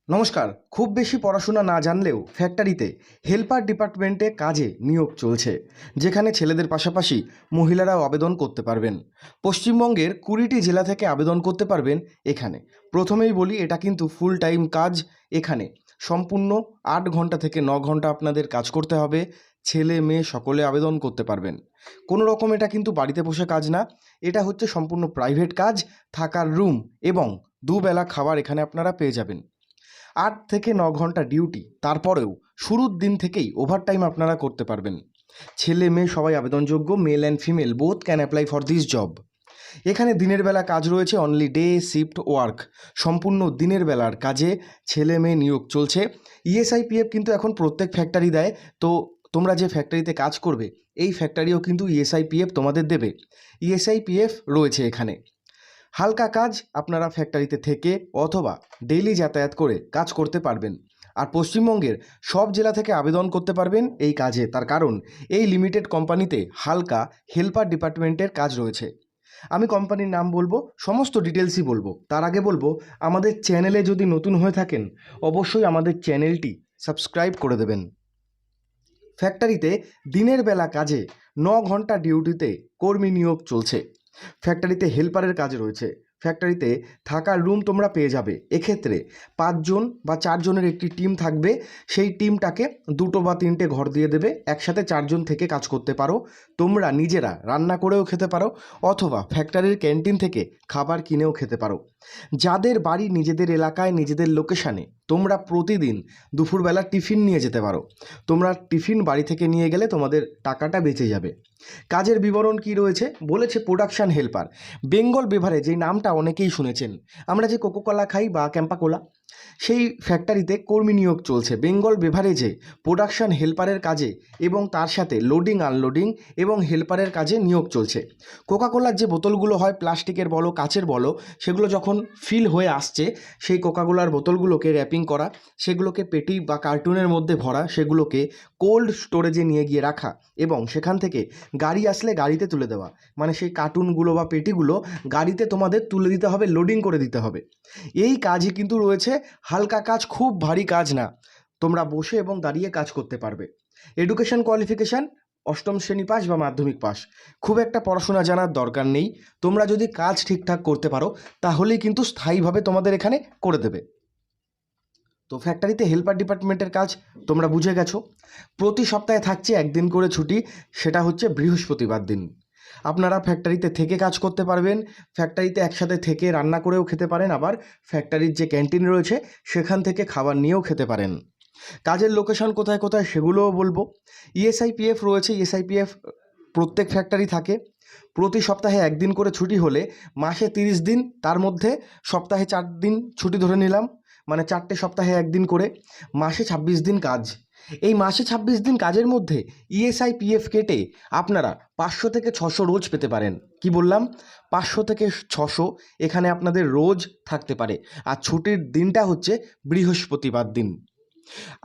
নমস্কার। খুব বেশি পড়াশোনা না জানলেও ফ্যাক্টরিতে হেল্পার ডিপার্টমেন্টে কাজে নিয়োগ চলছে, যেখানে ছেলেদের পাশাপাশি মহিলারাও আবেদন করতে পারবেন। পশ্চিমবঙ্গের 20টি জেলা থেকে আবেদন করতে পারবেন এখানে। প্রথমেই বলি, এটা কিন্তু ফুল টাইম কাজ। এখানে সম্পূর্ণ 8 ঘন্টা থেকে 9 ঘন্টা আপনাদের কাজ করতে হবে। ছেলে মেয়ে সকলে আবেদন করতে পারবেন। কোনো রকম এটা কিন্তু বাড়িতে বসে কাজ না, এটা হচ্ছে সম্পূর্ণ প্রাইভেট কাজ। থাকার রুম এবং দুবেলা খাবার এখানে আপনারা পেয়ে যাবেন। 8 থেকে 9 ঘন্টা ডিউটি, তারপরেও শুরুর দিন থেকেই ওভারটাইম আপনারা করতে পারবেন। ছেলে মেয়ে সবাই আবেদনযোগ্য, male and female both can apply for this job. এখানে দিনের বেলা কাজ রয়েছে, অনলি ডে শিফট ওয়ার্ক। সম্পূর্ণ দিনের বেলার কাজে ছেলে মেয়ে নিয়োগ চলছে। ইএসআইপিএফ কিন্তু এখন প্রত্যেক ফ্যাক্টরি দেয়, তো তোমরা যে ফ্যাক্টরিতে কাজ করবে এই ফ্যাক্টরিও কিন্তু ইএসআইপিএফ তোমাদের দেবে। ইএসআইপিএফ রয়েছে এখানে। হালকা কাজ, আপনারা ফ্যাক্টরিতে থেকে অথবা ডেইলি যাতায়াত করে কাজ করতে পারবেন। আর পশ্চিমবঙ্গের সব জেলা থেকে আবেদন করতে পারবেন এই কাজে, তার কারণ এই লিমিটেড কোম্পানিতে হালকা হেল্পার ডিপার্টমেন্টের কাজ রয়েছে। আমি কোম্পানির নাম বলবো, সমস্ত ডিটেলসই বলবো। তার আগে বলবো, আমাদের চ্যানেলে যদি নতুন হয়ে থাকেন অবশ্যই আমাদের চ্যানেলটি সাবস্ক্রাইব করে দেবেন। ফ্যাক্টরিতে দিনের বেলা কাজে 9 ঘন্টা ডিউটিতে কর্মী নিয়োগ চলছে। ফ্যাক্টরিতে হেল্পারের কাজ রয়েছে। ফ্যাক্টরিতে থাকার রুম তোমরা পেয়ে যাবে। এক্ষেত্রে 5 জন বা 4 জনের একটি টিম থাকবে। সেই টিমটাকে 2টো বা 3টে ঘর দিয়ে দেবে। একসাথে 4 জন থেকে কাজ করতে পারো। তোমরা নিজেরা রান্না করেও খেতে পারো অথবা ফ্যাক্টরির ক্যান্টিন থেকে খাবার কিনেও খেতে পারো। যাদের বাড়ি নিজেদের এলাকায়, নিজেদের লোকেশানে, তোমরা প্রতিদিন দুপুরবেলা টিফিন নিয়ে যেতে পারো। তোমরা টিফিন বাড়ি থেকে নিয়ে গেলে তোমাদের টাকাটা বেঁচে যাবে। কাজের বিবরণ কি রয়েছে বলেছে, প্রোডাকশান হেল্পার। বেঙ্গল বেভারেজ, এই নামটা অনেকেই শুনেছেন। আমরা যে কোকোকোলা খাই বা ক্যাম্পাকোলা, সেই ফ্যাক্টরিতে কর্মী নিয়োগ চলছে বেঙ্গল বেভারেজে প্রোডাকশান হেল্পারের কাজে, এবং তার সাথে লোডিং আনলোডিং এবং হেল্পারের কাজে নিয়োগ চলছে। কোকাকোলার যে বোতলগুলো হয়, প্লাস্টিকের বলো কাচের বলো, সেগুলো যখন ফিল হয়ে আসছে, সেই কোকাকোলার বোতলগুলোকে র্যাপিং করা, সেগুলোকে পেটি বা কার্টুনের মধ্যে ভরা, সেগুলোকে কোল্ড স্টোরেজে নিয়ে গিয়ে রাখা এবং সেখান থেকে গাড়ি আসলে গাড়িতে তুলে দেওয়া। মানে সেই কার্টুনগুলো বা পেটিগুলো গাড়িতে তোমাদের তুলে দিতে হবে, লোডিং করে দিতে হবে। এই কাজই কিন্তু রয়েছে। হালকা কাজ, খুব ভারী কাজ না। তোমরা বসে এবং দাঁড়িয়ে কাজ করতে পারবে। এডুকেশন কোয়ালিফিকেশান 8ম শ্রেণী পাস বা মাধ্যমিক পাস। খুব একটা পড়াশোনা জানার দরকার নেই। তোমরা যদি কাজ ঠিকঠাক করতে পারো তাহলেই কিন্তু স্থায়ীভাবে তোমাদের এখানে করে দেবে। তো ফ্যাক্টরিতে হেল্পার ডিপার্টমেন্টের কাজ তোমরা বুঝে গেছো। প্রতি সপ্তাহে থাকছে একদিন করে ছুটি, সেটা হচ্ছে বৃহস্পতিবার দিন। আপনারা ফ্যাক্টরিতে থেকে কাজ করতে পারবেন। ফ্যাক্টরিতে একসাথে থেকে রান্না করেও খেতে পারেন, আবার ফ্যাক্টরির যে ক্যান্টিন রয়েছে সেখান থেকে খাবার নিয়েও খেতে পারেন। কাজের লোকেশন কোথায় কোথায় সেগুলোও বলবো। ইএসআইপিএফ রয়েছে। ইএসআইপিএফ প্রত্যেক ফ্যাক্টরি থাকে। প্রতি সপ্তাহে একদিন করে ছুটি হলে মাসে 30 দিন, তার মধ্যে সপ্তাহে 4 দিন ছুটি ধরে নিলাম, মানে 4টে সপ্তাহে একদিন করে, মাসে 26 দিন কাজ। এই মাসে 26 দিন কাজের মধ্যে ইএসআইপিএফ কেটে আপনারা 500 থেকে 600 রোজ পেতে পারেন। কি বললাম? 500 থেকে 600 এখানে আপনাদের রোজ থাকতে পারে। আর ছুটির দিনটা হচ্ছে বৃহস্পতিবার দিন।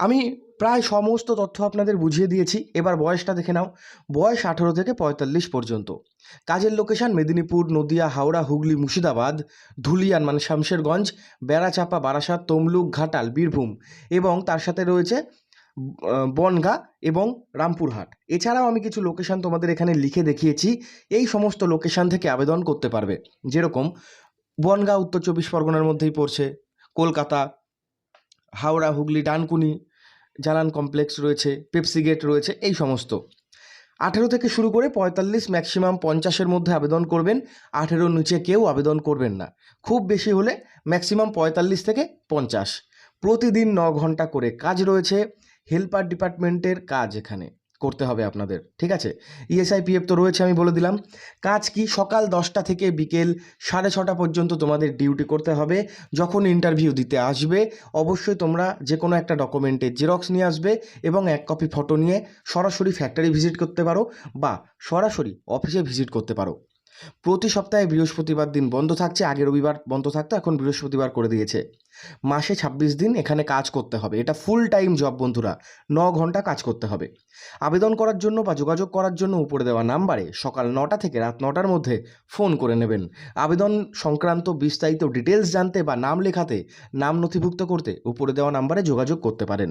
আমি প্রায় সমস্ত তথ্য আপনাদের বুঝিয়ে দিয়েছি। এবার বয়সটা দেখে নাও। বয়স 18 থেকে 45 পর্যন্ত। কাজের লোকেশান মেদিনীপুর, নদিয়া, হাওড়া, হুগলি, মুর্শিদাবাদ, ধুলিয়ান মানে শামশেরগঞ্জ, বেড়াচাপা, বারাসাত, তমলুক, ঘাটাল, বীরভূম এবং তার সাথে রয়েছে বনগাঁ এবং রামপুরহাট। এছাড়াও আমি কিছু লোকেশান তোমাদের এখানে লিখে দেখিয়েছি। এই সমস্ত লোকেশান থেকে আবেদন করতে পারবে। যেরকম বনগাঁ উত্তর 24 পরগনার মধ্যেই পড়ছে, কলকাতা, হাওড়া, হুগলি, ডানকুনি, জালান কমপ্লেক্স রয়েছে, পেপসি গেট রয়েছে, এই সমস্ত। 18 থেকে শুরু করে 45, ম্যাক্সিমাম 50-এর মধ্যে আবেদন করবেন। 18-র নিচে কেউ আবেদন করবেন না। খুব বেশি হলে ম্যাক্সিমাম 45 থেকে 50। প্রতিদিন 9 ঘন্টা করে কাজ রয়েছে। হেল্পার ডিপার্টমেন্টের কাজ এখানে করতে হবে আপনাদের, ঠিক আছে? ইএসআইপিএফ তো রয়েছে, আমি বলে দিলাম। কাজ কি? সকাল 10টা থেকে বিকেল 6:30 পর্যন্ত তোমাদের ডিউটি করতে হবে। যখন ইন্টারভিউ দিতে আসবে অবশ্যই তোমরা যে কোনো একটা ডকুমেন্টের জেরক্স নিয়ে আসবে এবং 1 কপি ফটো নিয়ে সরাসরি ফ্যাক্টরি ভিজিট করতে পারো বা সরাসরি অফিসে ভিজিট করতে পারো। প্রতি সপ্তাহে বৃহস্পতিবার দিন বন্ধ থাকছে, আগে রবিবার বন্ধ থাকতো, এখন বৃহস্পতিবার করে দিয়েছে। মাসে 26 দিন এখানে কাজ করতে হবে। এটা ফুল টাইম জব বন্ধুরা, 9 ঘন্টা কাজ করতে হবে। আবেদন করার জন্য বা যোগাযোগ করার জন্য উপরে দেওয়া নাম্বারে সকাল 9টা থেকে রাত 9টার মধ্যে ফোন করে নেবেন। আবেদন সংক্রান্ত বিস্তারিত ডিটেলস জানতে বা নাম লেখাতে, নাম নথিভুক্ত করতে উপরে দেওয়া নাম্বারে যোগাযোগ করতে পারেন।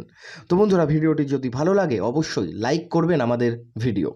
তো বন্ধুরা, ভিডিওটি যদি ভালো লাগে অবশ্যই লাইক করবেন আমাদের ভিডিও।